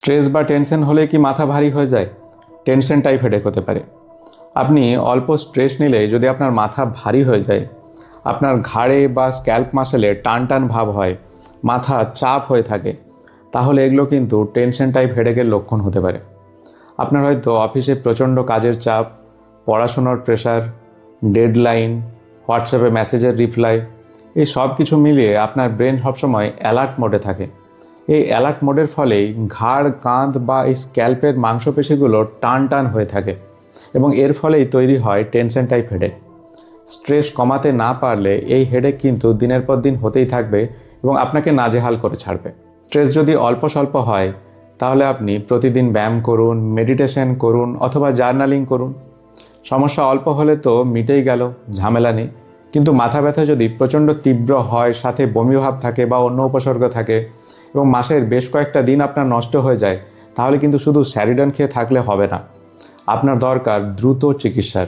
Stress বা tension হলে কি মাথা ভারী হয়ে যায়? টেনশন টাইপ হেডেক হতে পারে। আপনি অল্প স্ট্রেস নিলে যদি আপনার মাথা ভারী হয়ে যায়, আপনার ঘাড়ে বা স্ক্যাল্প মাসেলে টান টান ভাব হয়, মাথা চাপ হয়ে থাকে, তাহলে এগুলো কিন্তু টেনশন টাইপ হেডেকের লক্ষণ হতে পারে। আপনার হয়তো অফিসে প্রচণ্ড কাজের চাপ, পড়াশোনার প্রেশার, ডেডলাইন, হোয়াটসঅ্যাপে মেসেজের রিপ্লাই, এই সব কিছু মিলিয়ে আপনার ব্রেন সবসময় অ্যালার্ট মোডে থাকে। এই অ্যালার্ট মোডের ফলেই ঘাড়, কাঁধ বা এই স্ক্যাল্পের মাংসপেশিগুলো টান টান হয়ে থাকে এবং এর ফলেই তৈরি হয় টেনশন টাইপ হেডেক। স্ট্রেস কমাতে না পারলে এই হেডেক কিন্তু দিনের পর দিন হতেই থাকবে এবং আপনাকে নাজেহাল করে ছাড়বে। স্ট্রেস যদি অল্প স্বল্প হয়, তাহলে আপনি প্রতিদিন ব্যায়াম করুন, মেডিটেশন করুন অথবা জার্নালিং করুন। সমস্যা অল্প হলে তো মিটেই গেল, ঝামেলা নেই। কিন্তু মাথা ব্যথা যদি প্রচণ্ড তীব্র হয়, সাথে বমিভাব থাকে বা অন্য উপসর্গ থাকে এবং মাসের বেশ কয়েকটা দিন আপনার নষ্ট হয়ে যায়, তাহলে কিন্তু শুধু স্যারিডন খেয়ে থাকলে হবে না। আপনার দরকার দ্রুত চিকিৎসার।